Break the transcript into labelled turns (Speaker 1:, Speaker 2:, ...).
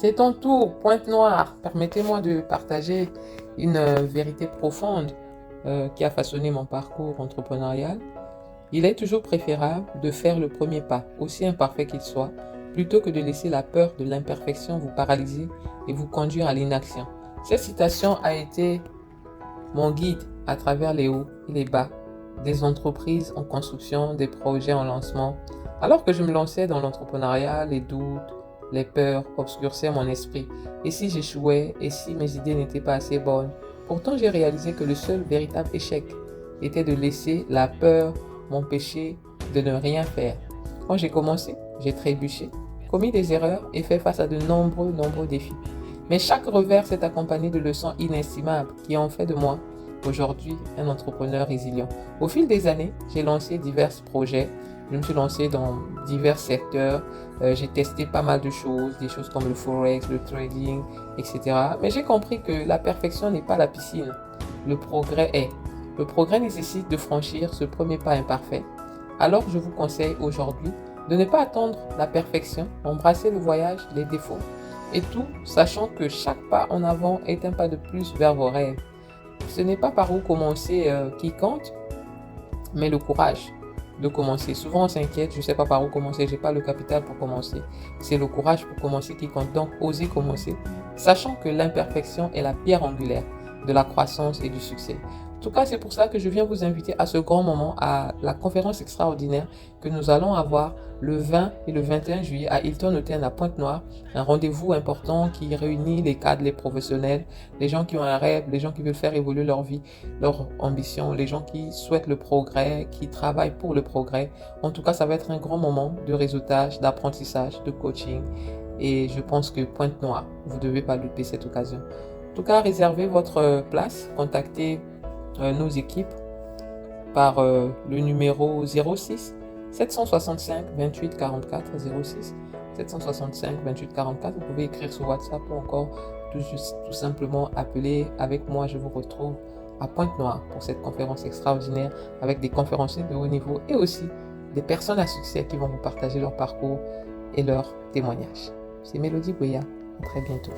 Speaker 1: C'est ton tour, Pointe-Noire. Permettez-moi de partager une vérité profonde qui a façonné mon parcours entrepreneurial. Il est toujours préférable de faire le premier pas, aussi imparfait qu'il soit, plutôt que de laisser la peur de l'imperfection vous paralyser et vous conduire à l'inaction. Cette citation a été mon guide à travers les hauts et les bas, des entreprises en construction, des projets en lancement. Alors que je me lançais dans l'entrepreneuriat, les doutes, les peurs obscurcissaient mon esprit. Et si j'échouais, et si mes idées n'étaient pas assez bonnes? Pourtant, j'ai réalisé que le seul véritable échec était de laisser la peur m'empêcher de ne rien faire. Quand j'ai commencé, j'ai trébuché, commis des erreurs et fait face à de nombreux défis. Mais chaque revers s'est accompagné de leçons inestimables qui ont fait de moi aujourd'hui un entrepreneur résilient. Au fil des années, j'ai lancé divers projets. Je me suis lancé dans divers secteurs. J'ai testé pas mal de choses, des choses comme le forex, le trading, etc. Mais j'ai compris que la perfection n'est pas la piscine. Le progrès est. Le progrès nécessite de franchir ce premier pas imparfait. Alors je vous conseille aujourd'hui de ne pas attendre la perfection, embrasser le voyage, les défauts et tout, sachant que chaque pas en avant est un pas de plus vers vos rêves. Ce n'est pas par où commencer qui compte, mais le courage de commencer. Souvent on s'inquiète, je ne sais pas par où commencer, j'ai pas le capital pour commencer. C'est le courage pour commencer qui compte, donc osez commencer, sachant que l'imperfection est la pierre angulaire de la croissance et du succès. En tout cas, c'est pour ça que je viens vous inviter à ce grand moment, à la conférence extraordinaire que nous allons avoir le 20 et le 21 juillet à Hilton Hotel à Pointe-Noire. Un rendez-vous important qui réunit les cadres, les professionnels, les gens qui ont un rêve, les gens qui veulent faire évoluer leur vie, leur ambition, les gens qui souhaitent le progrès, qui travaillent pour le progrès. En tout cas, ça va être un grand moment de réseautage, d'apprentissage, de coaching. Et je pense que Pointe-Noire, vous ne devez pas louper cette occasion. En tout cas, réservez votre place, contactez nos équipes par le numéro 06 765 28 44 06 765 28 44. Vous pouvez écrire sur WhatsApp ou encore tout simplement appeler. Avec moi, je vous retrouve à Pointe-Noire pour cette conférence extraordinaire avec des conférenciers de haut niveau et aussi des personnes à succès qui vont vous partager leur parcours et leurs témoignages. C'est Mélodie Goya. À très bientôt.